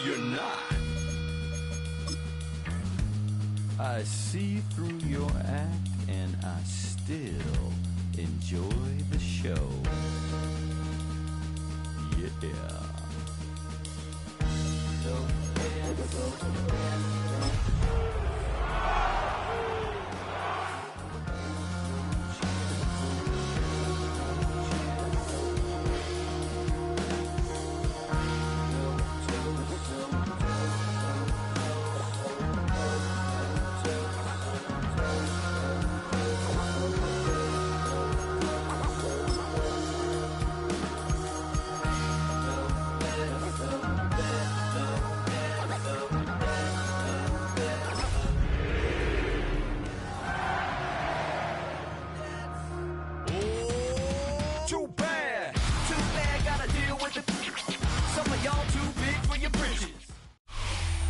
you're not. I see through your act, and I still enjoy the show. Yeah.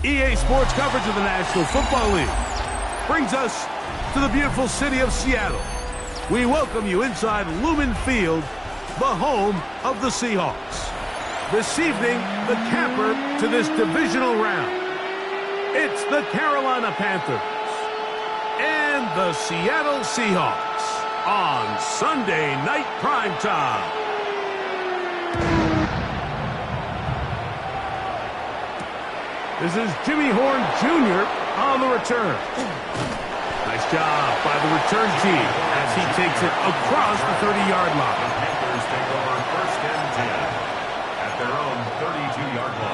EA Sports coverage of the National Football League brings us to the beautiful city of Seattle. We welcome you inside Lumen Field, the home of the Seahawks. This evening, the capper to this divisional round. It's the Carolina Panthers and the Seattle Seahawks on Sunday Night Primetime. This is Jimmy Horn Jr. on the return. Nice job by the return team as he takes it across the 30-yard line. The Panthers take over 1st and 10 at their own 32-yard line.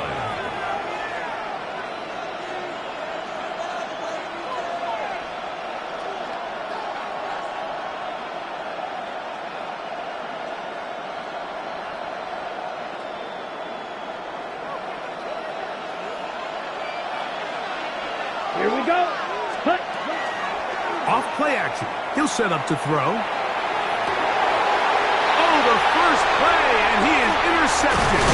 Here we go. Hut. Off play action. He'll set up to throw. Oh, the first play, and he is intercepted.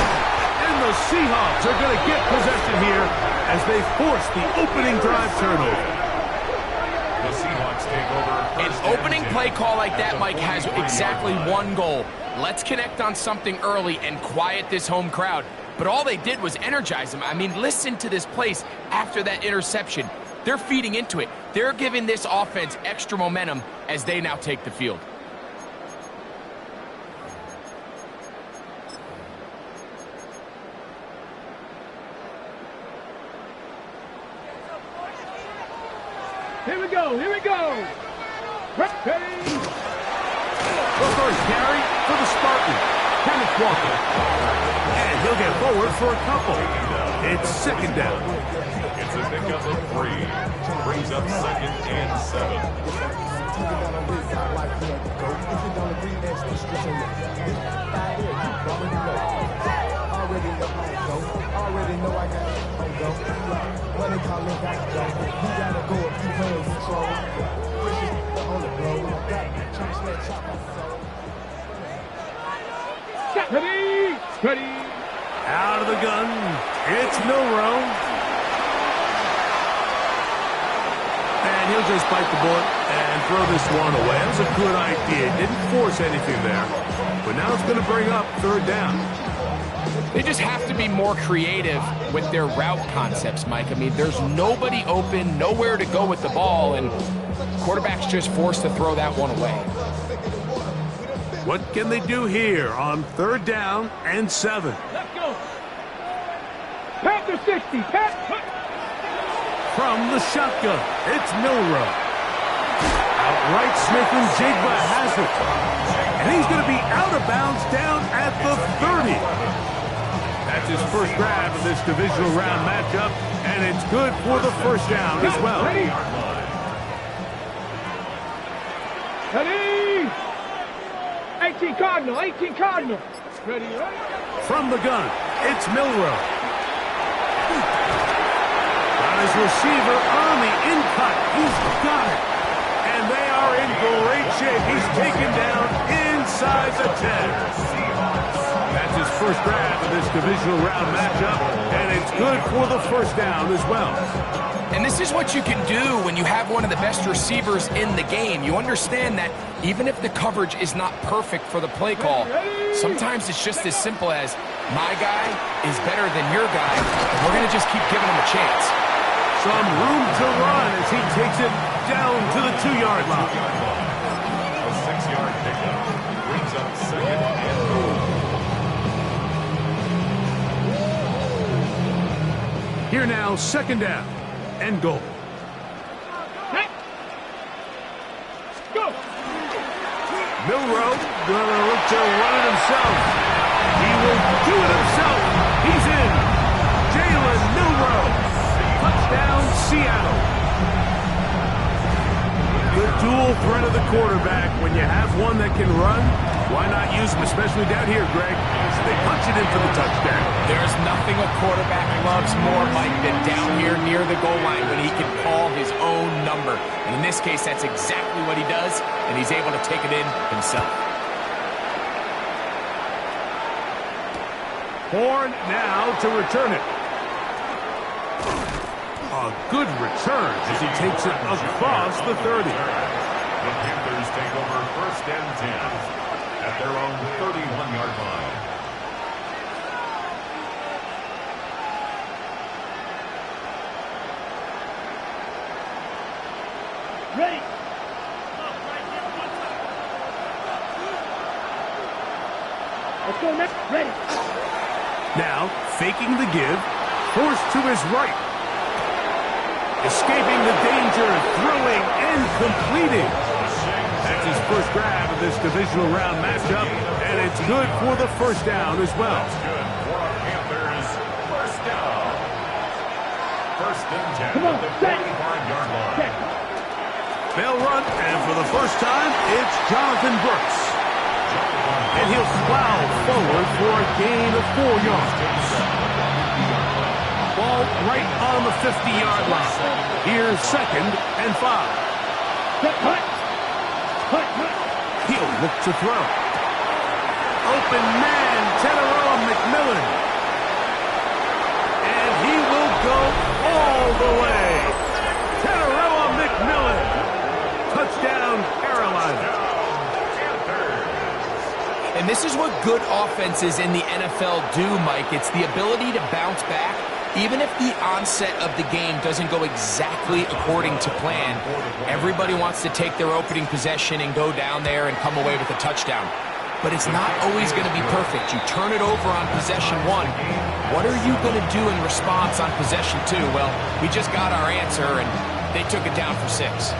And the Seahawks are going to get possession here as they force the opening drive turnover. The Seahawks take over. An opening play call like that, Mike, has exactly one goal. Let's connect on something early and quiet this home crowd. But all they did was energize them. I mean, listen to this place after that interception. They're feeding into it. They're giving this offense extra momentum as they now take the field. Here we go. Here we go. Ready. The first carry for the Spartans. Kenneth Walker. And he'll get forward for a couple. It's second down. It's a pickup of 3. Brings up 2nd and 7. Ready. Out of the gun. It's Milrow. And he'll just bite the bullet and throw this one away. That was a good idea. Didn't force anything there. But now it's going to bring up 3rd down. They just have to be more creative with their route concepts, Mike. I mean, there's nobody open, nowhere to go with the ball, and quarterback's just forced to throw that one away. What can they do here on 3rd down and 7? Let's go. Panther 60. From the shotgun, it's Milrow. Outright Smith and Jigba has it. And he's going to be out of bounds down at the 30. That's his first grab of this divisional round matchup, and it's good for the 1st down as well. Ready. 18 Cardinal. Ready. From the gun, it's Milrow. Got his receiver on the in-cut. He's got it. And they are in great shape. He's taken down inside the 10. That's his first grab of this divisional round matchup, and it's good for the 1st down as well. And this is what you can do when you have one of the best receivers in the game. You understand that even if the coverage is not perfect for the play call, sometimes it's just as simple as, my guy is better than your guy, and we're going to just keep giving him a chance. Some room to run as he takes it down to the 2-yard line. A 6-yard pickup brings up second and goal. Here now, second down and goal. Go. Milroe gonna look to run it himself. He will do it himself. He's in. Jalen Milroe. Touchdown, Seattle. The dual threat of the quarterback. When you have one that can run, why not use him, especially down here, Greg? So they punch it in for the touchdown. There's nothing a quarterback loves more, Mike, than down here near the goal line when he can call his own number. And in this case, that's exactly what he does, and he's able to take it in himself. Horn now to return it. A good return as he takes it across the 30. The Panthers take over first and 10 at their own 31-yard line. Ready. Let's go next. Ready. Now, faking the give, forced to his right. Escaping the danger, throwing and completing. That's his first grab of this divisional round matchup, and it's good for the first down as well. That's good for our Panthers. First down. First and 10 Come on, at the set. 45-yard line. Set. They'll run, and for the first time, it's Jonathan Brooks. And he'll plow forward for a gain of 4 yards. Ball right on the 50-yard line. Here's second and 5. Set. Hut. Hut. Hut. He'll look to throw. Open man, Teneroa McMillan. And he will go all the way. Teneroa McMillan. Touchdown, Carolina. And this is what good offenses in the NFL do, Mike. It's the ability to bounce back, even if the onset of the game doesn't go exactly according to plan. Everybody wants to take their opening possession and go down there and come away with a touchdown. But it's not always going to be perfect. You turn it over on possession 1. What are you going to do in response on possession 2? Well, we just got our answer, and they took it down for 6.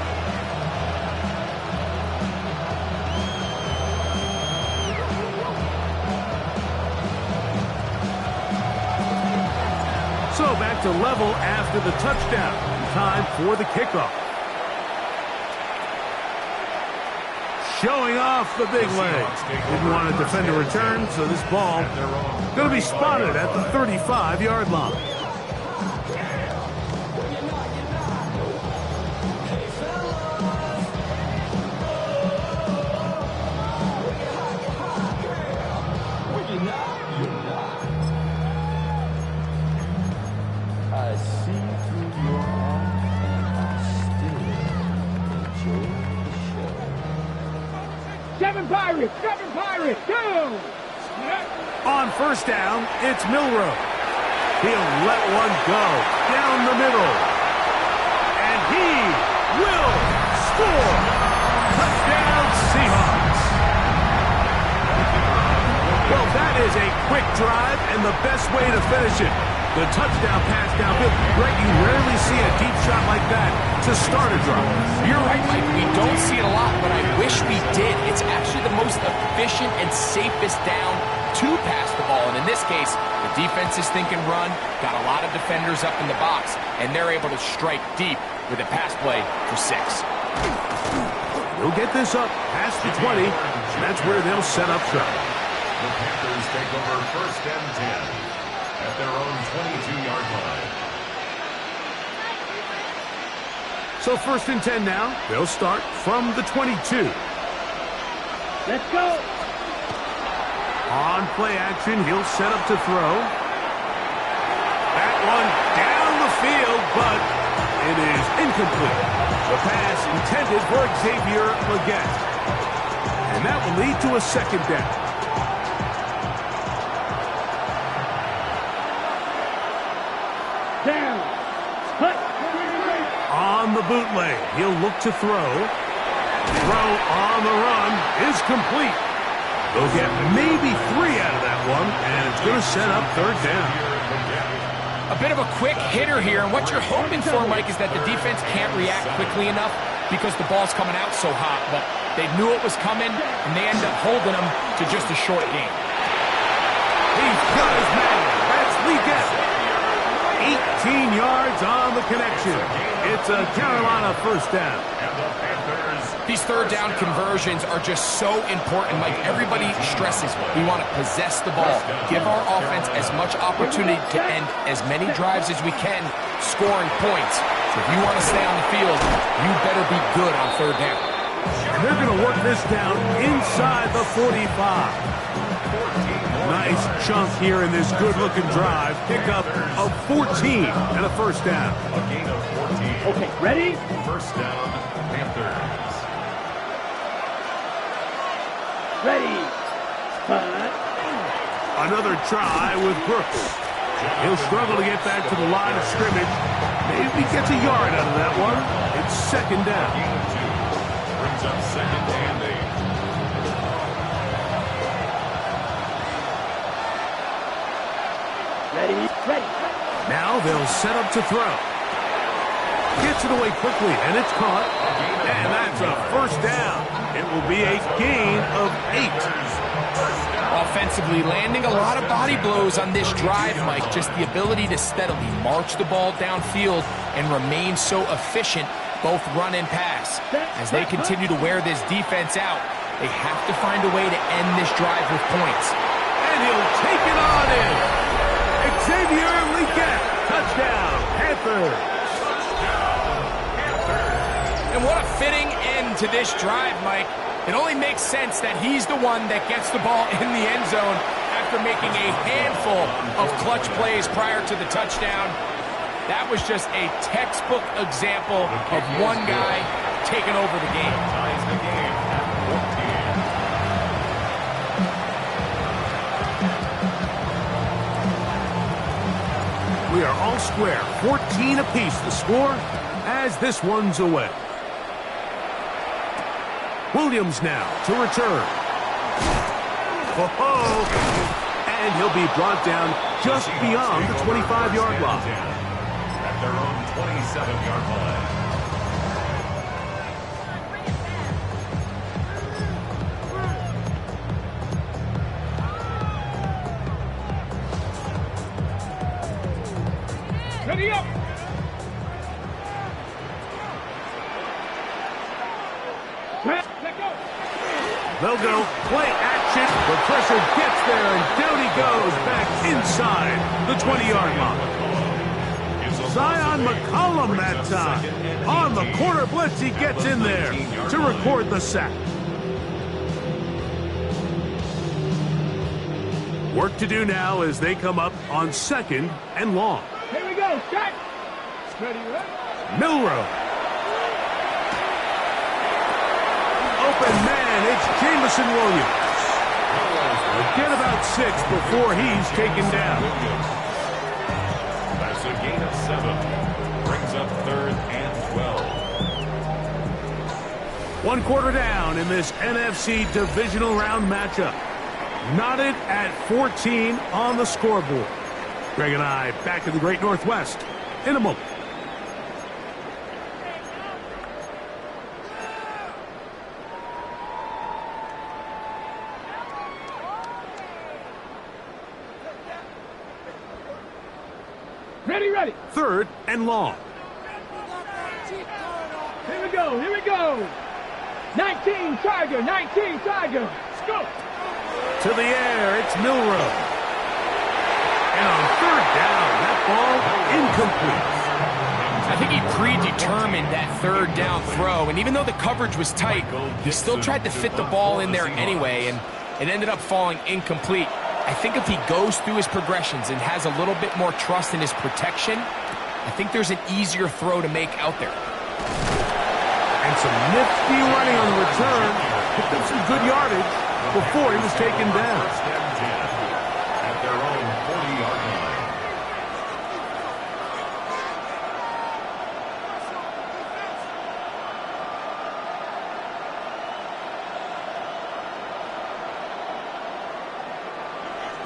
So back to level after the touchdown. Time for the kickoff. Showing off the big leg. Didn't want to defend a return, so this ball going to be spotted at the 35-yard line. I see through your act, and I still enjoy the show. 7 Pirates. 7 Pirates. Go. On first down, it's Milroe. He'll let one go down the middle. And he will score. Touchdown, Seahawks. Well, that is a quick drive and the best way to finish it. The touchdown pass downfield. Greg, you rarely see a deep shot like that to start a drive. You're right, Mike. We don't see it a lot, but I wish we did. It's actually the most efficient and safest down to pass the ball. And in this case, the defense is thinking run, got a lot of defenders up in the box, and they're able to strike deep with a pass play for 6. He'll get this up past the 20. That's where they'll set up shop. The Panthers take over first and 10 at their own 22-yard line. So first and 10 now. They'll start from the 22. Let's go. On play action, he'll set up to throw. That one down the field, but It is incomplete. The pass intended for Xavier Leggett. And that will lead to a second down. Down. Hut. On the bootleg, he'll look to throw. Throw on the run is complete. They'll get maybe 3 out of that one, and it's going to set up third down. A bit of a quick hitter here, and what you're hoping for, Mike, is that the defense can't react quickly enough because the ball's coming out so hot. But they knew it was coming, and they end up holding them to just a short game. He's got his man. That's Leggett. 18 yards on the connection. It's a Carolina first down. These third down conversions are just so important. Like everybody stresses, we want to possess the ball, give our offense as much opportunity to end as many drives as we can, scoring points. So if you want to stay on the field, you better be good on third down. And they're going to work this down inside the 45. Nice chunk here in this good-looking drive. Pickup of 14 and a first down. A gain of 14. Okay, ready? First down, Panthers. Ready. Hut. Another try with Brooks. He'll struggle to get back to the line of scrimmage. Maybe gets a yard out of that one. It's second down. Gain of 2. Brings up second and 8. Ready. Ready. Now they'll set up to throw. Gets it away quickly, and it's caught. And that's a first down. It will be a gain of 8. Offensively, landing a lot of body blows on this drive, Mike. Just the ability to steadily march the ball downfield and remain so efficient, both run and pass. As they continue to wear this defense out, they have to find a way to end this drive with points. And he'll take it on in. Xavier Leggett, touchdown, Panthers. And what a fitting end to this drive, Mike. It only makes sense that he's the one that gets the ball in the end zone after making a handful of clutch plays prior to the touchdown. That was just a textbook example of one guy taking over the game. Ties the game at 14. We are all square, 14 apiece the score as this one's away. Williams now to return. And he'll be brought down just beyond the 25-yard line. At their own 27-yard line. Ready up. Let go. They'll go play action. The pressure gets there, and down he goes back inside the 20-yard line. Zion McCollum that time. On the corner blitz, he gets in there to record the sack. Work to do now as they come up on second and long. Here we go. Start. Ready, ready. Milrow. Open man, it's Jamison Williams. Get about 6 before he's taken down. That's a gain of 7. Brings up third and 12. 1 quarter down in this NFC Divisional Round matchup. Knotted at 14 on the scoreboard. Greg and I back in the Great Northwest in a moment. Ready, ready. Third and long. Here we go. Here we go. 19 Tiger. 19 Tiger. Let's go. To the air, it's Milrow. And on third down, that ball incomplete. I think he predetermined that third down throw, and even though the coverage was tight, he still tried to fit the ball in there anyway, and it ended up falling incomplete. I think if he goes through his progressions and has a little bit more trust in his protection, I think there's an easier throw to make out there. And some nifty running on the return. Picked up some good yardage before he was taken down. First and 10 at their own 40-yard line.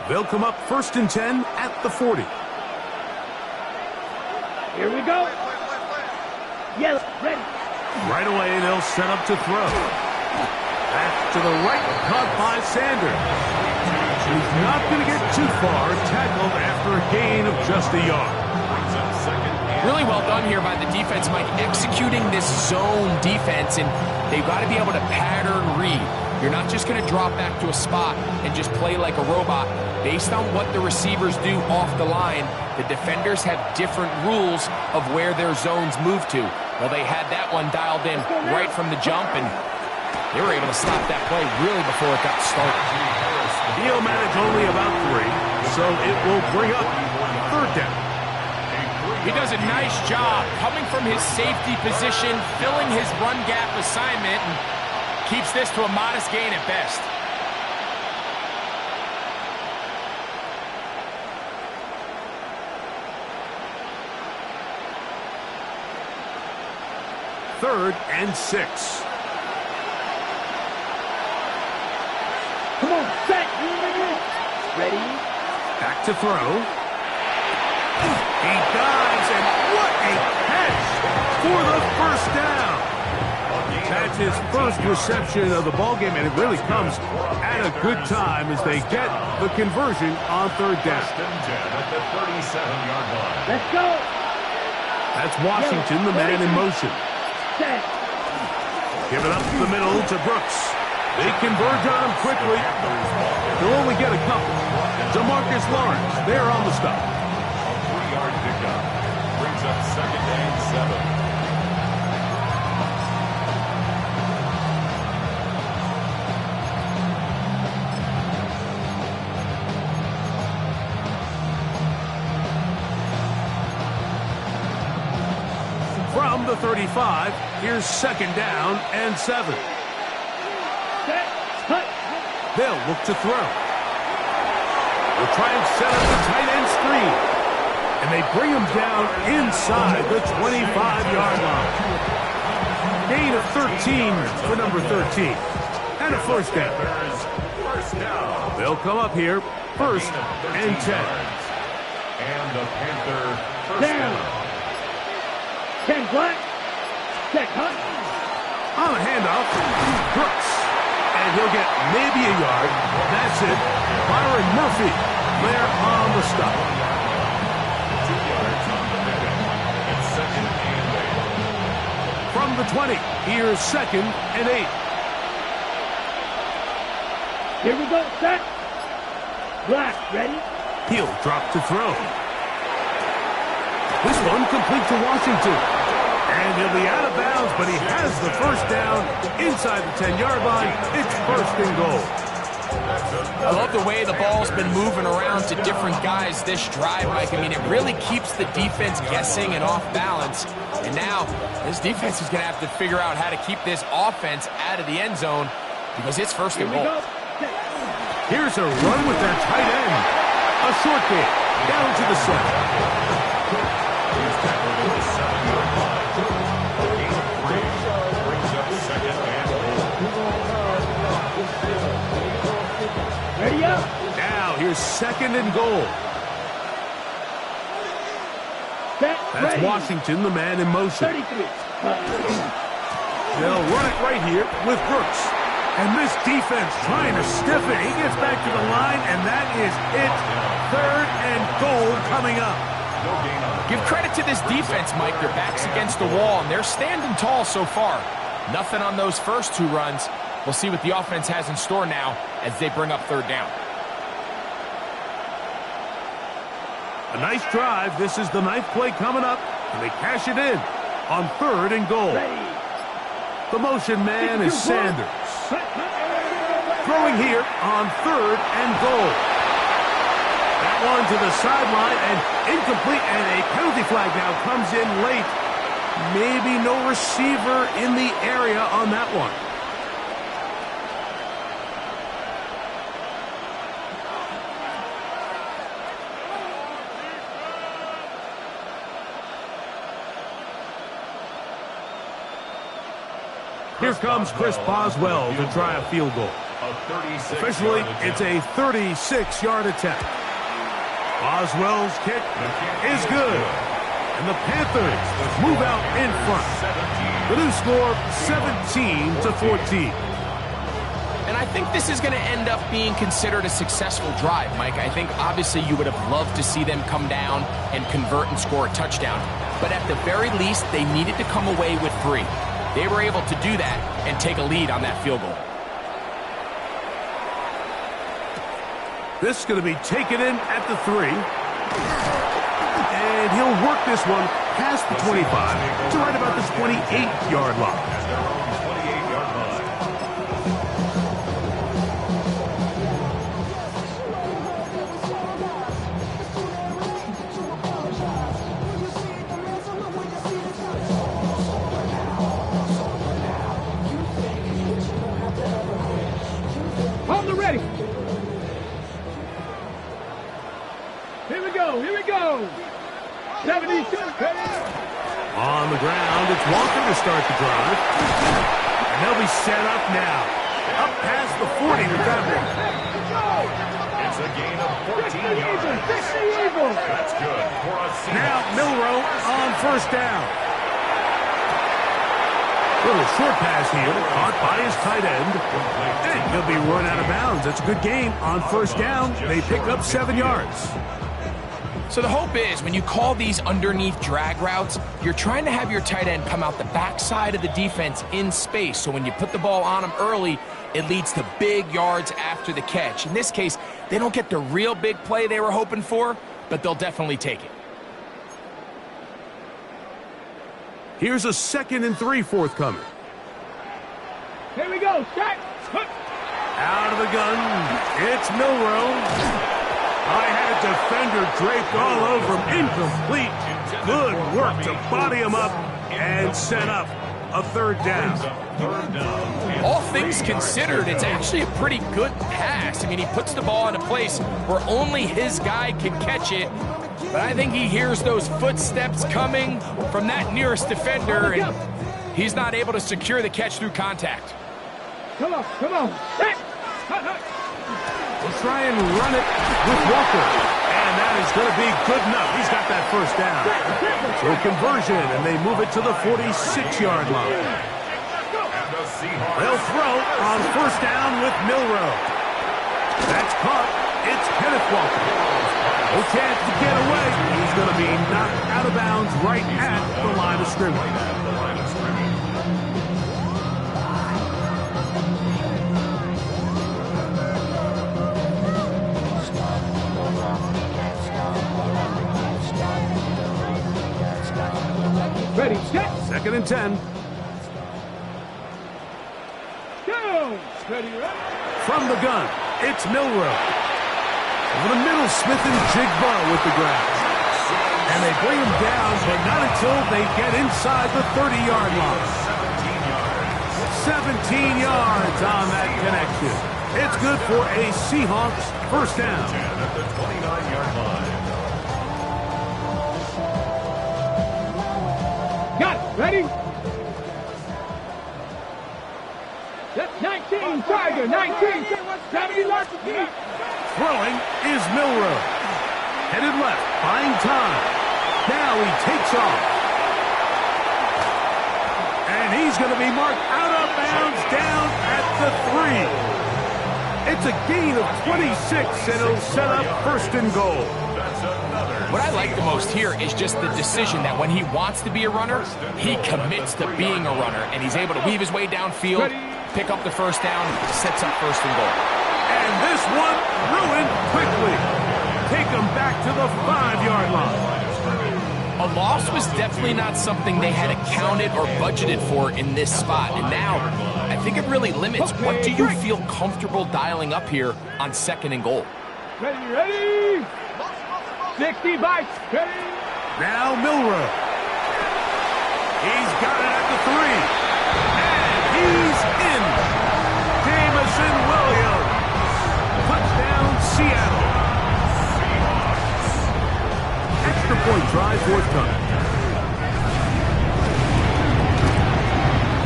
They'll come up first and 10 at the 40. Here we go. Yes, ready. Right away, they'll set up to throw. Back to the right, caught by Sanders. He's not going to get too far, tackled after a gain of just a yard. Really well done here by the defense, Mike, executing this zone defense, and they've got to be able to pattern read. You're not just going to drop back to a spot and just play like a robot. Based on what the receivers do off the line, the defenders have different rules of where their zones move to. Well, they had that one dialed in right from the jump, and they were able to stop that play really before it got started. He'll manage only about 3, so it will bring up third down. He does a nice job coming from his safety position, filling his run gap assignment, and keeps this to a modest gain at best. Third and 6. Come on, set. Ready. Back to throw. He dives, and what a catch for the first down. That's his first reception of the ballgame, and it really comes at a good time as they get the conversion on third down. First and 10 at the 37-yard line. Let's go. That's Washington, the man in motion. Set. Give it up the middle to Brooks. They converge on him quickly. They'll only get a couple. DeMarcus Lawrence, they're on the stop. A 3-yard pickup brings up second and 7. From the 35, here's second down and 7. Set. Cut. They'll look to throw. They'll try and set up the tight end screen. And they bring him down inside the 25-yard line. Gain of 13 for number 13. And a first down. They'll come up here first and 10. And the Panther first down. 10 black. Set. Cut. On a handoff, Brooks. And he'll get maybe a yard. That's it. Byron Murphy there on the stop. 2 yards on the pickup. It's second and 8. From the 20, here's second and 8. Here we go. Set. Black. Ready. He'll drop to throw. This one complete to Washington. And he'll be out of bounds, but he has the first down inside the 10-yard line. It's first and goal. I love the way the ball's been moving around to different guys this drive, Mike. I mean, it really keeps the defense guessing and off balance. And now, this defense is going to have to figure out how to keep this offense out of the end zone because it's first and goal. Here's a run with that tight end. A short game down to the 7. He's tackled at the 7-yard line. A gain of 3 brings up second and 8. Ready up. Now here's second and goal. Set. That's Ready. Washington, the man in motion. 33. They'll run it right here with Brooks. And this defense trying to stiff it. He gets back to the line, and that is it. Third and goal coming up. No gain on the Give credit to this defense, Mike. Their back's against the wall, and they're standing tall so far. Nothing on those first 2 runs. We'll see what the offense has in store now as they bring up third down. A nice drive. This is the 9th play coming up, and they cash it in on third and goal. Ready. The motion man is Sanders. Throwing here on third and goal. That one to the sideline and incomplete, and a penalty flag now comes in late. Maybe no receiver in the area on that one. Here comes Chris Boswell to try a field goal. Officially, it's a 36-yard attempt. Boswell's kick is good. And the Panthers move out in front. The new score, 17-14. And I think this is going to end up being considered a successful drive, Mike. I think obviously you would have loved to see them come down and convert and score a touchdown. But at the very least, they needed to come away with 3. They were able to do that and take a lead on that field goal. This is going to be taken in at the 3. And he'll work this one past the 25 to right about the 28-yard line. On the ready. Here we go. Here we go. 72. On the ground, it's Walker to start the drive. And they'll be set up now. Up past the 40 with that one. It's a gain of 14 yards. That's good for a Seahawks. Now Milroe on first down. Little short pass here, caught by his tight end. And he'll be run out of bounds. That's a good gain on first down. They pick up 7 yards. So the hope is when you call these underneath drag routes, you're trying to have your tight end come out the backside of the defense in space. So when you put the ball on him early, it leads to big yards after the catch. In this case, they don't get the real big play they were hoping for, but they'll definitely take it. Here's a 2nd and 3 forthcoming. Here we go. Stack. Out of the gun, it's Milroe. I had a defender draped all over him. Incomplete. Good work to body him up and set up a 3rd down. All things considered, it's actually a pretty good pass. I mean, he puts the ball in a place where only his guy can catch it. But I think he hears those footsteps coming from that nearest defender, and he's not able to secure the catch through contact. Come on. Come on. We'll try and run it with Walker. And that is going to be good enough. He's got that first down. So a conversion, and they move it to the 46-yard line. They'll throw on first down with Milroe. That's caught. It's Kenneth Walker. No chance to get away. He's going to be knocked out of bounds right at the line of scrimmage. Ready, set. 2nd and 10. Go. Ready, ready. From the gun, it's Milroe. Over the middle, Smith and Jigba with the grab. And they bring him down, but not until they get inside the 30-yard line. 17 yards on that connection. It's good for a Seahawks first down. At the 29-yard line. Got it. Ready? That's 19, Tiger. 19. 70 yards to beat. Throwing is Milroe. Headed left, buying time. Now he takes off. And he's going to be marked out of bounds down at the 3. It's a gain of 26, and it'll set up 1st and goal. What I like the most here is just the decision that when he wants to be a runner, he commits to being a runner, and he's able to weave his way downfield, pick up the first down, sets up 1st and goal. And this one ruined quickly. Take them back to the 5-yard line. A loss was definitely not something they had accounted or budgeted for in this spot. And now, I think it really limits what do you feel comfortable dialing up here on 2nd and goal. Ready, ready. 60 by 30. Now Milrow. He's got it at the 3. And he's in. Jamison Williams. Touchdown, Seattle. Extra point try forthcoming.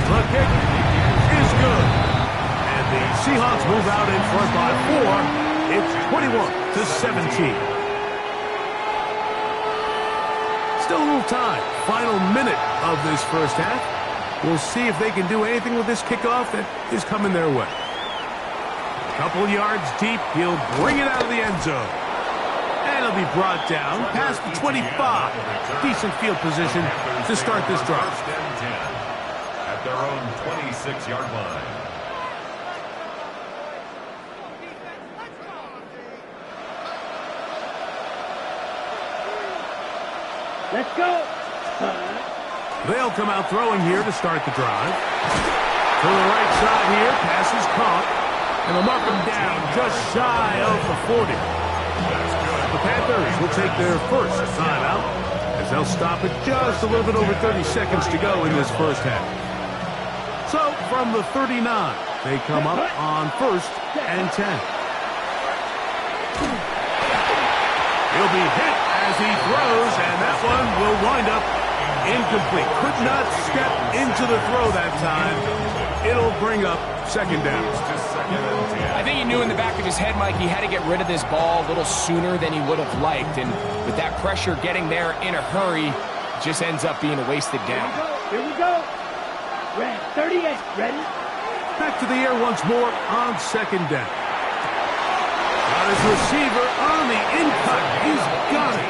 The kick is good. And the Seahawks move out in front by 4. It's 21-17. Still a little time. Final minute of this first half. We'll see if they can do anything with this kickoff that is coming their way. A couple yards deep. He'll bring it out of the end zone. And it'll be brought down past the 25. Decent field position to start this drive. First and 10 at their own 26-yard line. Let's go. They'll come out throwing here to start the drive. To the right side here, pass is caught. And they'll mark him down just shy of the 40. The Panthers will take their first timeout as they'll stop it just a little bit over 30 seconds to go in this first half. So from the 39, they come up on 1st and 10. He'll be hit as he throws, and that one will wind up incomplete. Could not step into the throw that time. It'll bring up second down. I think he knew in the back of his head, Mike, he had to get rid of this ball a little sooner than he would have liked. And with that pressure getting there in a hurry, it just ends up being a wasted down. Here we go. Red 38. Ready? Back to the air once more on second down. Got his receiver on the in-cut. He's got it.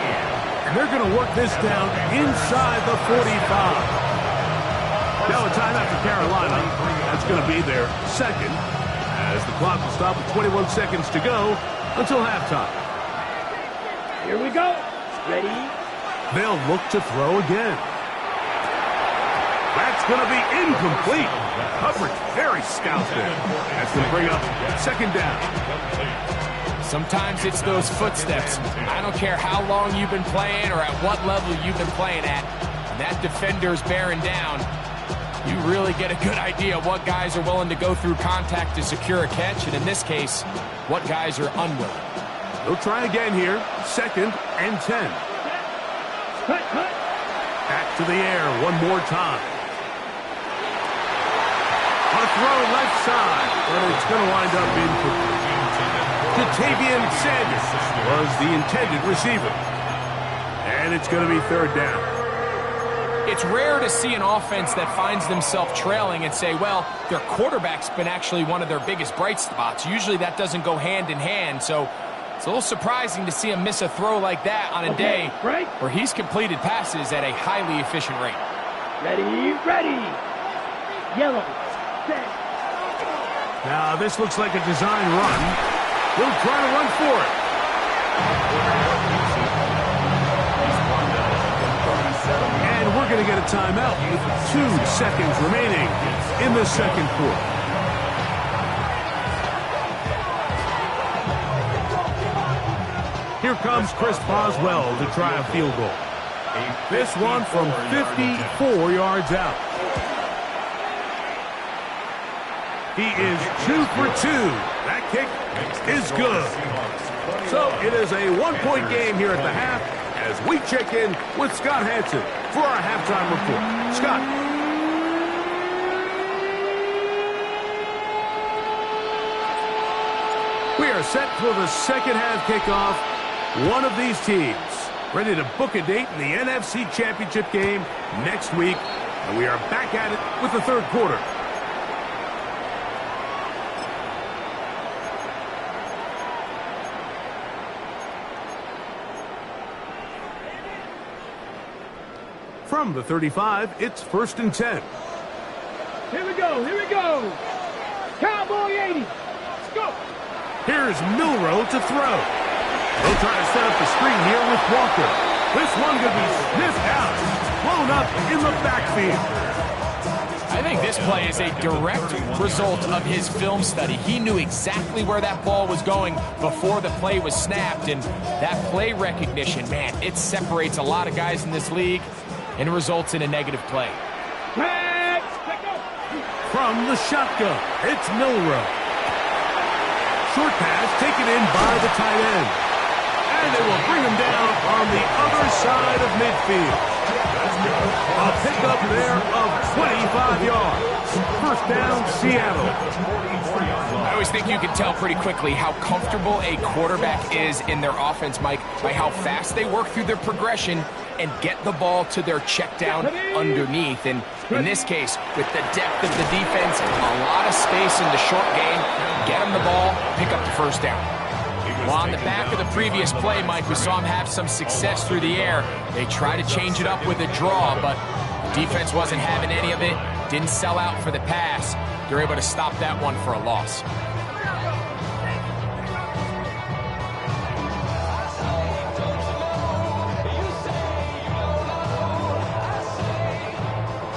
And they're going to work this down inside the 45. Now a timeout for Carolina. That's going to be their second, as the clock will stop with 21 seconds to go until halftime. Here we go. Ready? They'll look to throw again. That's going to be incomplete. Coverage very stout there. That's going to bring up second down. Sometimes it's those footsteps. I don't care how long you've been playing or at what level you've been playing at. When that defender's bearing down, you really get a good idea of what guys are willing to go through contact to secure a catch, and in this case, what guys are unwilling. They'll try again here. Second and 10. Back to the air one more time. A throw left side, but it's going to wind up incomplete. Jatavian Sanders was the intended receiver. And it's going to be third down. It's rare to see an offense that finds themselves trailing and say, well, their quarterback's been actually one of their biggest bright spots. Usually that doesn't go hand in hand, so it's a little surprising to see him miss a throw like that on a day where he's completed passes at a highly efficient rate. Ready, ready. Yellow, set. Now this looks like a design run. He'll try to run for it. And we're going to get a timeout with 2 seconds remaining in the second quarter. Here comes Chris Boswell to try a field goal. This one from 54 yards out. He is 2 for 2. That kick is good. So it is a 1-point game here at the half as we check in with Scott Hansen for our halftime report. Scott. We are set for the second half kickoff. One of these teams ready to book a date in the NFC Championship game next week. And we are back at it with the third quarter. From the 35, it's 1st and 10. Here we go, here we go. Cowboy 80. Let's go. Here's Milrow to throw. They'll try to set up the screen here with Walker. This one could be sniffed out. Blown up in the backfield. I I think this play is a direct result of his film study. He knew exactly where that ball was going before the play was snapped, and that play recognition, man, it separates a lot of guys in this league and results in a negative play. From the shotgun, it's Milrow. Short pass taken in by the tight end. And they will bring him down on the other side of midfield. A pickup there of 25 yards. First down, Seattle. I always think you can tell pretty quickly how comfortable a quarterback is in their offense, Mike, by how fast they work through their progression and get the ball to their check down underneath. And in this case, with the depth of the defense, a lot of space in the short game, get them the ball, pick up the first down. Well, on the back of the previous play, Mike, we saw him have some success through the air. They tried to change it up with a draw, but the defense wasn't having any of it, didn't sell out for the pass. They're able to stop that one for a loss.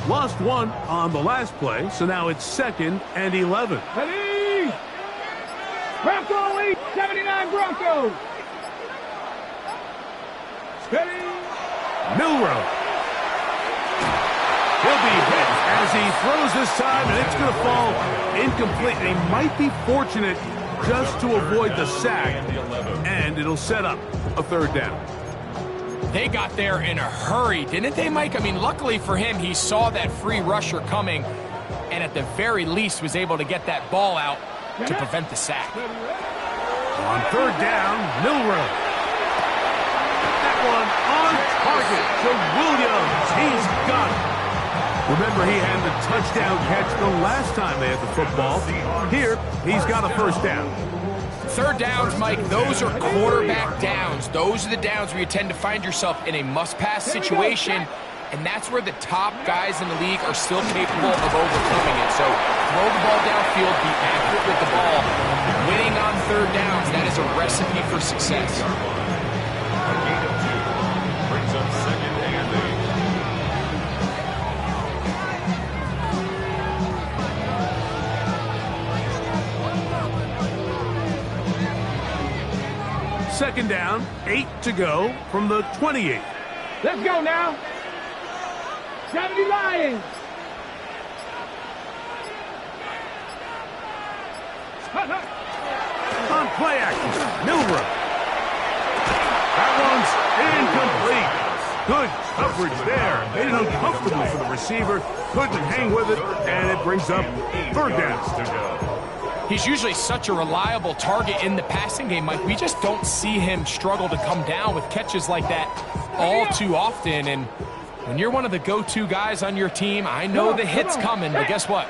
Lost one on the last play, so now it's 2nd and 11. Ready? Bronco lead, 79 Broncos. Ready? Milrow. He'll be hit as he throws this time, and it's going to fall incomplete. They might be fortunate just to avoid the sack, and it'll set up a 3rd down. They got there in a hurry, didn't they, Mike? I mean, luckily for him, he saw that free rusher coming, and at the very least was able to get that ball out to prevent the sack. On 3rd down, Milrow. That one on target to Williams. He's got it. Remember, he had the touchdown catch the last time they had the football. Here, he's got a 1st down. 3rd downs, Mike, those are quarterback downs. Those are the downs where you tend to find yourself in a must-pass situation, and that's where the top guys in the league are still capable of overcoming it. So throw the ball downfield, be accurate with the ball. Winning on 3rd downs, that is a recipe for success. A gain of 2 brings up 2nd and 8. Second down, 8 to go from the 28. Let's go now. 70 Lions. On play action, Milrow. That one's incomplete. Good coverage there. Made it uncomfortable for the receiver. Couldn't hang with it, and it brings up 3rd down to go. He's usually such a reliable target in the passing game, Mike. We just don't see him struggle to come down with catches like that all too often. And when you're one of the go-to guys on your team, I know the hit's coming, but guess what?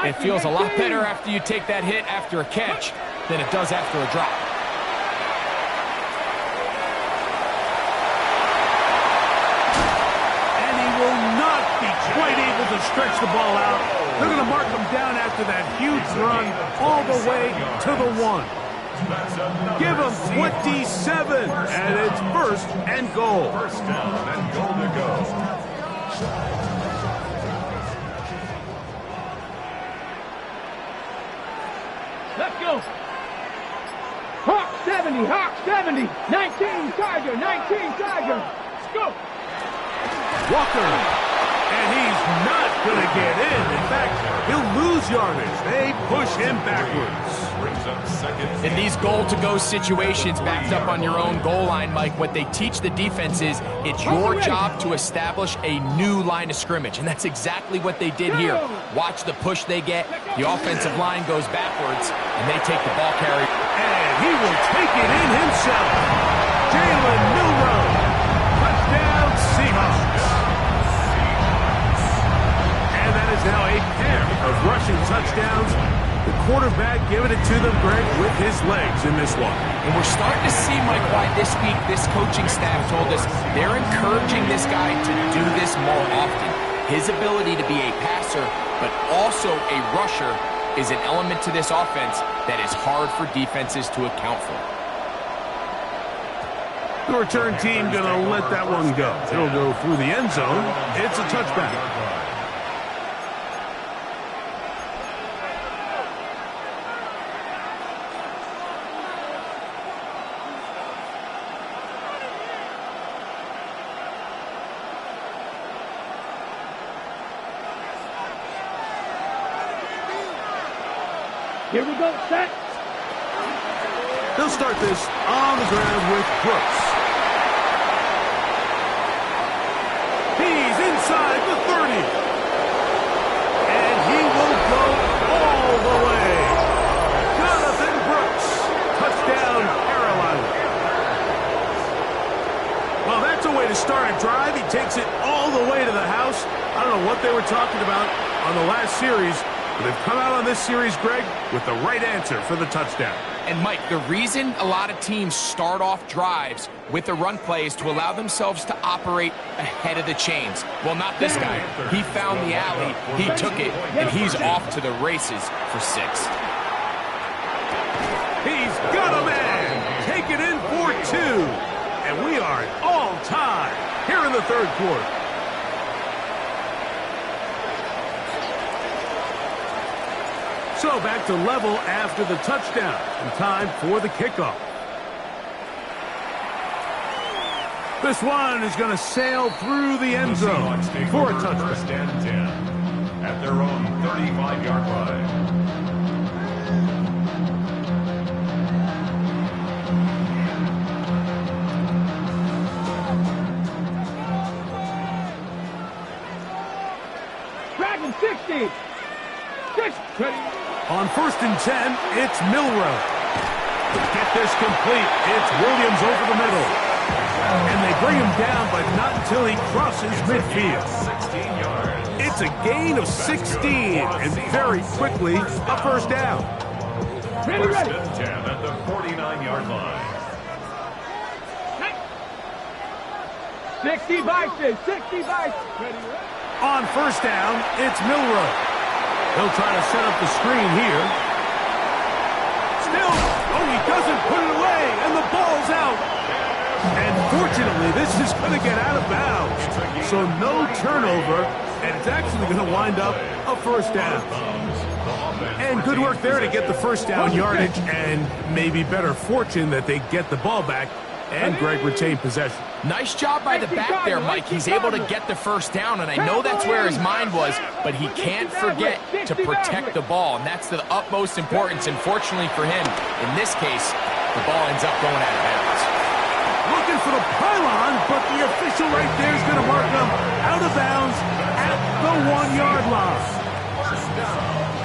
It feels a lot better after you take that hit after a catch than it does after a drop. And he will not be quite able to stretch the ball out. They're going to mark him down after that huge run all the way to the 1. Give him 27, and it's 1st and goal. 1st down and goal to go. Let's go. Hawk 70, Hawk 70. 19 Tiger, 19 Tiger. Let's go. Walker. And he's not going to get in. In fact, he'll lose yardage. They push him backwards. Brings up 2nd. In these goal-to-go situations backed up on your own goal line, Mike, what they teach the defense is it's your job to establish a new line of scrimmage, and that's exactly what they did here. Watch the push they get. The offensive line goes backwards, and they take the ball carry. And he will take it in himself. Jalen Milrow. Touchdown, Seahawks. And that is now a pair of rushing touchdowns. The quarterback giving it to them, Greg, with his legs in this one. And we're starting to see, Mike, why this week this coaching staff told us they're encouraging this guy to do this more often. His ability to be a passer, but also a rusher, is an element to this offense that is hard for defenses to account for. The return team going to let that one go. It'll go through the end zone. It's a touchback. Here we go, set. They'll start this on the ground with Brooks. He's inside the 30. And he will go all the way. Jonathan Brooks. Touchdown, Carolina. Well, that's a way to start a drive. He takes it all the way to the house. I don't know what they were talking about on the last series, but they've come out on this series, Greg, with the right answer for the touchdown. And, Mike, the reason a lot of teams start off drives with a run play is to allow themselves to operate ahead of the chains. Well, not this guy. He found the alley, he took it, and he's off to the races for 6. He's got a man. Take it in for 2. And we are at all time here in the third quarter. So back to level after the touchdown, and time for the kickoff. This one is going to sail through the end zone for a touchdown. First and 10 at their own 35-yard line. Dragon 60. 6. On first and 10, it's Milrow. To get this complete, it's Williams over the middle. And they bring him down, but not until he crosses midfield. 16 yards. It's a gain of 16, and very quickly, a first down. Ready. First and 10 at the 49-yard line. 60 vices. 60 vices. Ready. On first down, it's Milrow. He'll try to set up the screen here. Still, he doesn't put it away, and the ball's out. And fortunately, this is going to get out of bounds. So no turnover, and it's actually going to wind up a first down. And good work there to get the first down yardage, and maybe better fortune that they get the ball back, and Greg retained possession. Nice job by the back there, Mike. He's able to get the first down, and I know that's where his mind was, but he can't forget to protect the ball, and that's the utmost importance. And fortunately for him, in this case, the ball ends up going out of bounds. Looking for the pylon, but the official right there is going to mark him out of bounds at the 1-yard line.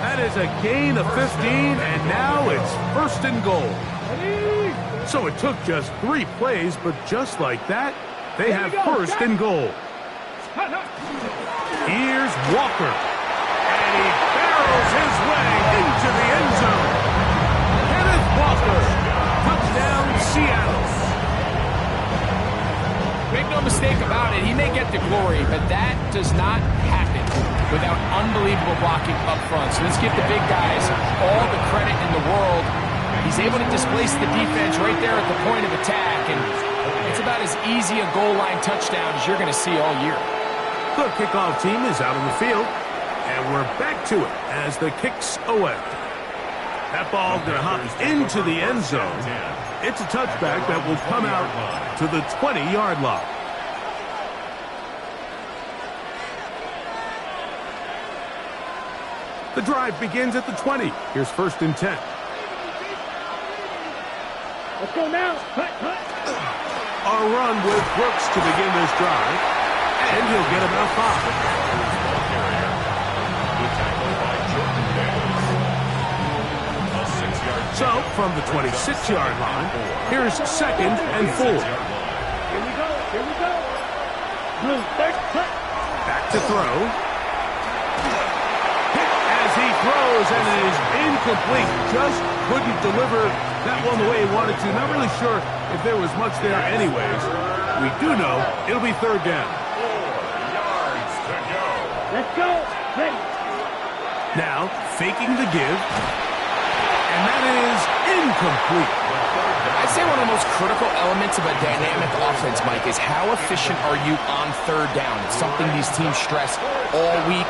That is a gain of 15, and now it's first and goal. So it took just 3 plays, but just like that, they have first and goal. Here's Walker. And he barrels his way into the end zone. Kenneth Walker. Touchdown, Seattle. Make no mistake about it, he may get the glory, but that does not happen without unbelievable blocking up front. So let's give the big guys all the credit in the world. He's able to displace the defense right there at the point of attack, and it's about as easy a goal line touchdown as you're going to see all year. The kickoff team is out on the field, and we're back to it as the kick's away. That ball going to hop into the end zone. It's a touchback that will come out to the 20-yard line. The drive begins at the 20. Here's first and 10. Let's go now. Cut. A run with Brooks to begin this drive, and he'll get about 5. So, from the 26-yard line, here's second and 4. Here we go. Blue, cut. Back to throw. Hit as he throws, and it is incomplete. Just couldn't deliver that one the way he wanted to. Not really sure if there was much there anyways. We do know it'll be third down. 4 yards to go. Let's go. Ready. Now, faking the give. And that is incomplete. I'd say one of the most critical elements of a dynamic offense, Mike, is how efficient are you on third down? It's something these teams stress all week.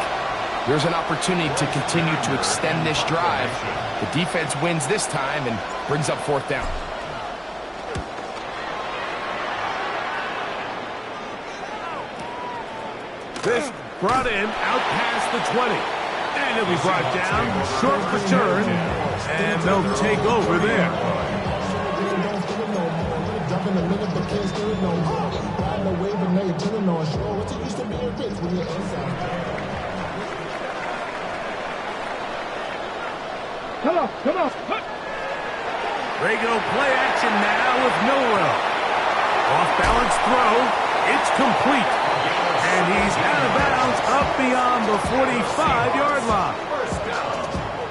There's an opportunity to continue to extend this drive. The defense wins this time and brings up fourth down. This brought in out past the 20. And he'll be brought down. Short return. And they'll take over there. Come on, come on. They go play action now with Millwell. Off-balance throw. It's complete. And he's out of bounds up beyond the 45-yard line.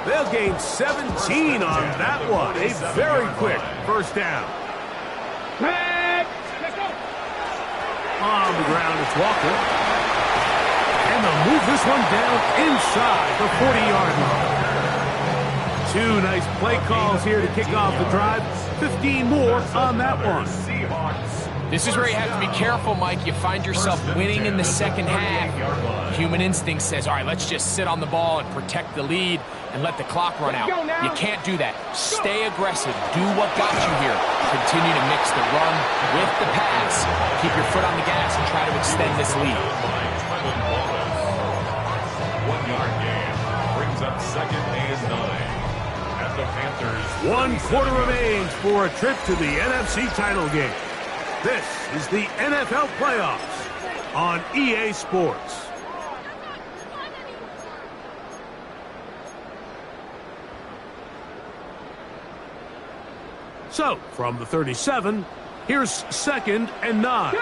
They'll gain 17 on that one. A very quick first down. On the ground, it's Walker. And they'll move this one down inside the 40-yard line. Two nice play calls here to kick off the drive. 15 more on that one. This is where you have to be careful, Mike. You find yourself winning in the second half. Human instinct says, all right, let's just sit on the ball and protect the lead and let the clock run out. You can't do that. Stay aggressive. Do what got you here. Continue to mix the run with the pass. Keep your foot on the gas and try to extend this lead. 1 yard gain brings up 2nd and 9. The Panthers. 1 quarter remains for a trip to the NFC title game. This is the NFL playoffs on EA Sports. So, from the 37, here's 2nd and 9.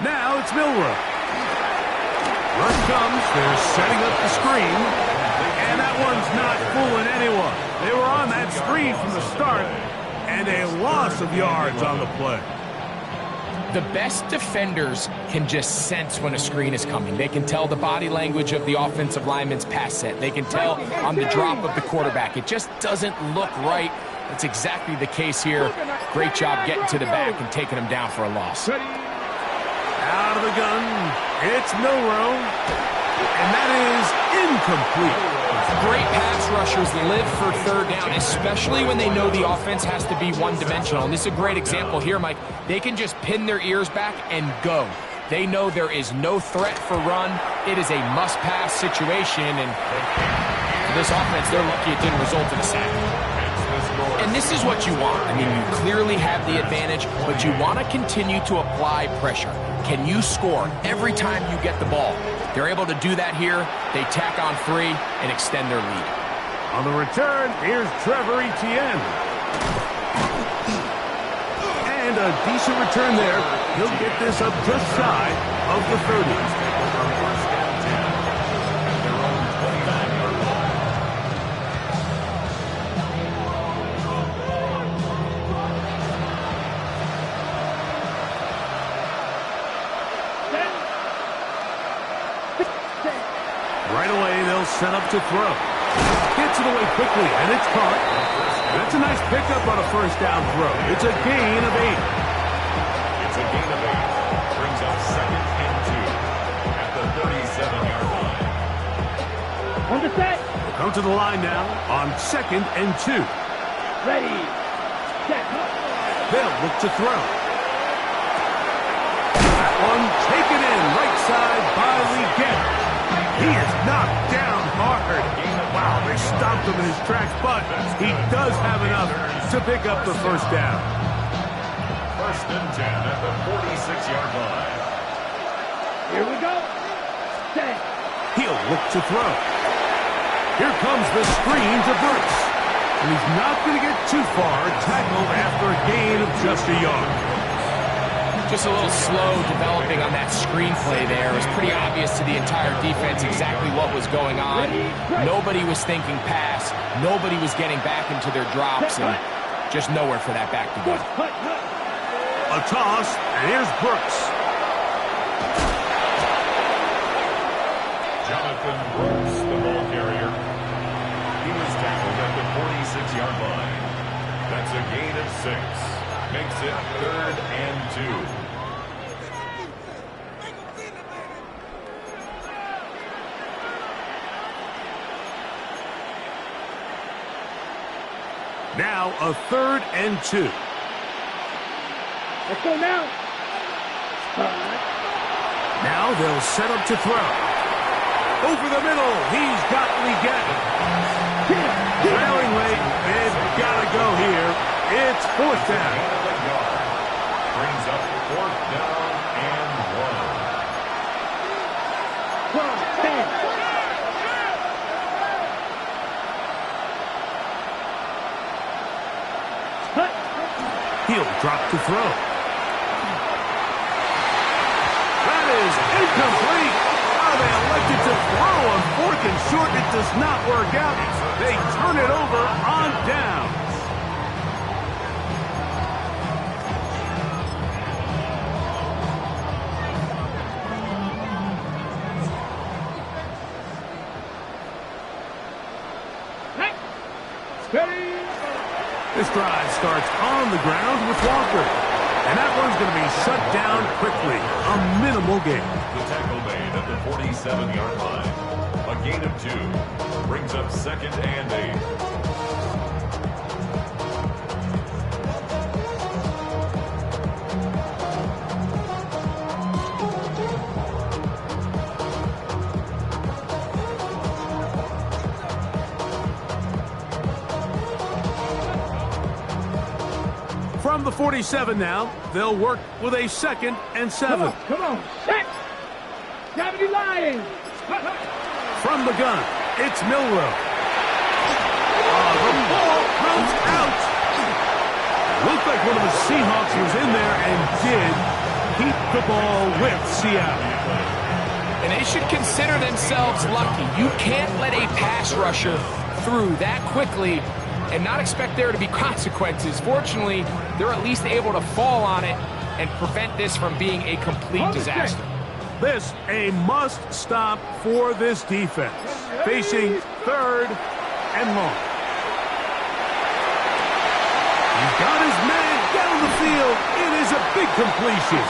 Now it's Milroe. Rush comes, they're setting up the screen. And that one's not fooling anyone. They were on that screen from the start, and a loss of yards on the play. The best defenders can just sense when a screen is coming. They can tell the body language of the offensive lineman's pass set. They can tell on the drop of the quarterback. It just doesn't look right. That's exactly the case here. Great job getting to the back and taking him down for a loss. Out of the gun, it's Milroe, and that is incomplete. Great pass rushers live for third down, especially when they know the offense has to be one-dimensional. And this is a great example here, Mike. They can just pin their ears back and go. They know there is no threat for run. It is a must-pass situation, and for this offense, they're lucky it didn't result in a sack. And this is what you want. I mean, you clearly have the advantage, but you want to continue to apply pressure. Can you score every time you get the ball? They're able to do that here. They tack on 3 and extend their lead. On the return, here's Trevor Etienne. And a decent return there. He'll get this up just shy of the 30. Right away, they'll set up to throw. Gets it away quickly, and it's caught. That's a nice pickup on a first down throw. It's a gain of 8. It's a gain of 8. Brings up 2nd and 2 at the 37-yard line. On the set. We'll come to the line now on 2nd and 2. Ready. Set. They'll look to throw. That one taken in right side by Legette. He is knocked down hard. Wow, they stopped him in his tracks, but he does have enough to pick up the first down. 1st and 10 at the 46-yard line. Here we go. Set. He'll look to throw. Here comes the screen to Brooks. And he's not going to get too far, tackled after a gain of just a yard. Just a little slow developing on that screenplay there. It was pretty obvious to the entire defense exactly what was going on. Nobody was thinking pass. Nobody was getting back into their drops, and just nowhere for that back to go. A toss, and here's Brooks. Jonathan Brooks, the ball carrier. He was tackled at the 46-yard line. That's a gain of 6. Makes it 3rd and 2. Now a 3rd and 2. Let's go now. Now they'll set up to throw. Over the middle. He's got Leggett. Trailing late. They've got to go here. It's fourth down. Brings up fourth down and 1. He'll drop to throw. That is incomplete. Oh, they elected to throw on fourth and short. It does not work out. They turn it over on downs. This drive starts on the ground with Walker. And that one's going to be shut down quickly. A minimal gain. The tackle made at the 47-yard line. A gain of 2. Brings up second and 8. From the 47 now, they'll work with a 2nd and 7. Come on. Set. 70 Lions. From the gun, it's Milrow. The ball comes out. Looked like one of the Seahawks was in there and did keep the ball with Seattle. And they should consider themselves lucky. You can't let a pass rusher through that quickly and not expect there to be consequences. Fortunately, they're at least able to fall on it and prevent this from being a complete disaster. This a must stop for this defense. Facing 3rd and long. He's got his man down the field. It is a big completion.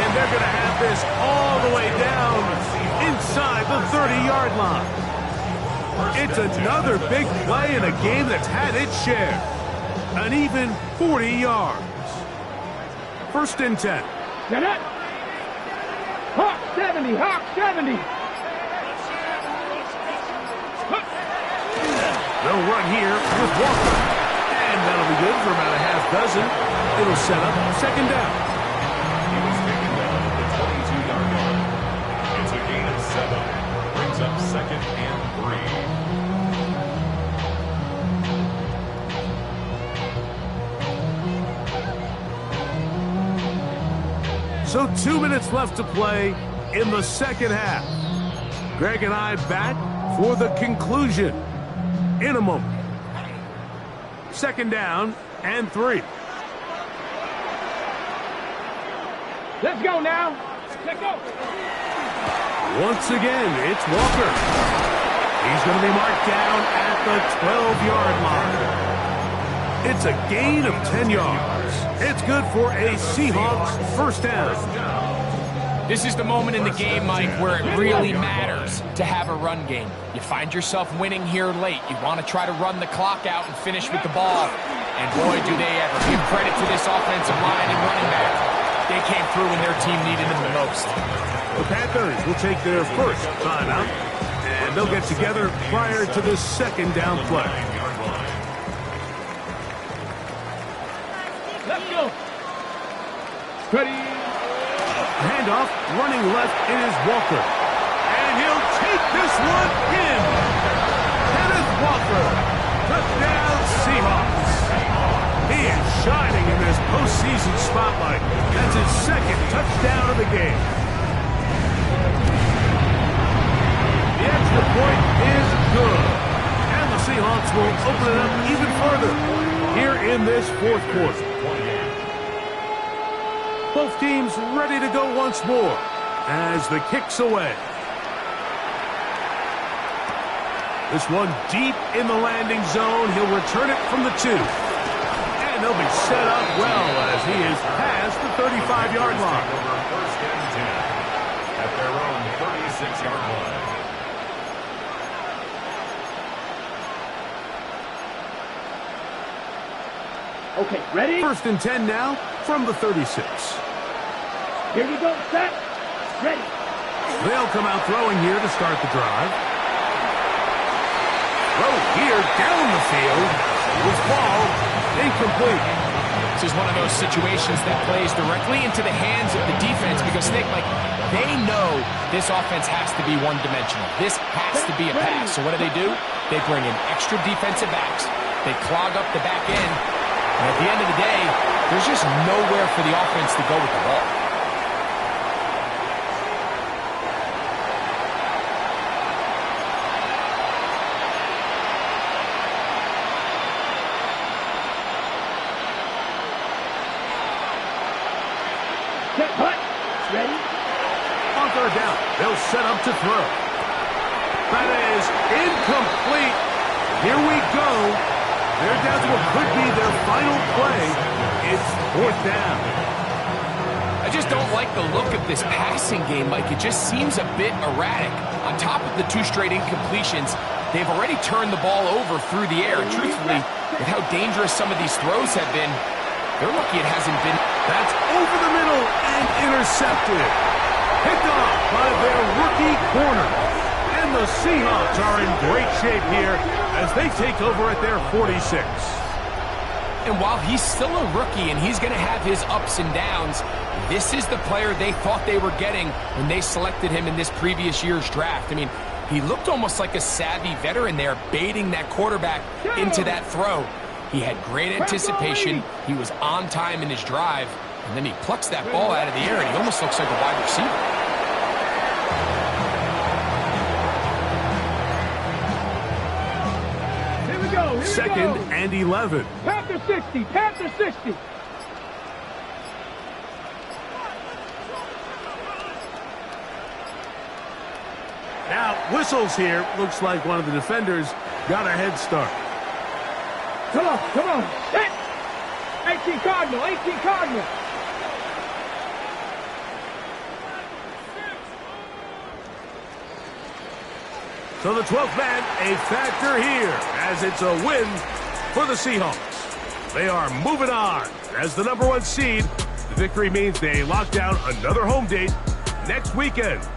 And they're going to have this all the way down inside the 30-yard line. It's another big play in a game that's had its share. An even 40 yards. 1st and 10. Get it. Hawk 70. Hawk 70. They'll run here with Walker. And that'll be good for about a half dozen. It'll set up 2nd down. He was taken down at the 22-yard line. It's a gain of 7. Brings up 2nd and 3. So 2 minutes left to play in the 2nd half. Greg and I back for the conclusion in a moment. 2nd down and 3. Let's go now. Let's go. Once again, it's Walker. He's going to be marked down at the 12-yard line. It's a gain of 10 yards. It's good for a Seahawks 1st down. This is the moment in the game, Mike, where it really matters to have a run game. You find yourself winning here late. You want to try to run the clock out and finish with the ball. And boy, do they ever. Give credit to this offensive line and running back. They came through when their team needed them the most. The Panthers will take their first timeout, and they'll get together prior to the 2nd down play. Let's go. Ready. Handoff, running left is Walker. And he'll take this one in. Kenneth Walker. Touchdown Seahawks. He is shining in this postseason spotlight. That's his 2nd touchdown of the game. The extra point is good. And the Seahawks will open it up even further here in this 4th quarter. Both teams ready to go once more as the kick's away. This one deep in the landing zone. He'll return it from the 2. And they'll be set up well as he is past the 35-yard line. 1st and 10 at their own 36-yard line. Okay, ready? 1st and 10 now from the 36. Here we go. Set. Ready. They'll come out throwing here to start the drive. Throw here down the field. This ball incomplete. This is one of those situations that plays directly into the hands of the defense because, Nick, like, they know this offense has to be one-dimensional. This has to be a pass. So what do? They bring in extra defensive backs. They clog up the back end. And at the end of the day, there's just nowhere for the offense to go with the ball. Set, hut. Ready? On third down, they'll set up to throw. That is incomplete. Here we go. They're down to what could be their final play. It's fourth down. I just don't like the look of this passing game, Mike. It just seems a bit erratic. On top of the 2 straight incompletions, they've already turned the ball over through the air. And truthfully, with how dangerous some of these throws have been, they're lucky it hasn't been. That's over the middle and intercepted. Picked off by their rookie corner. And the Seahawks are in great shape here as they take over at their 46. And while he's still a rookie and he's going to have his ups and downs, this is the player they thought they were getting when they selected him in this previous year's draft. I mean, he looked almost like a savvy veteran there, baiting that quarterback into that throw. He had great anticipation. He was on time in his drive. And then he plucks that ball out of the air, and he almost looks like a wide receiver. Here we go. Second and 11. Panther 60. Panther 60. Now, whistles here. Looks like one of the defenders got a head start. Come on. Set. 18 Cardinal. So the 12th man, a factor here, as it's a win for the Seahawks. They are moving on as the #1 seed. The victory means they lock down another home date next weekend.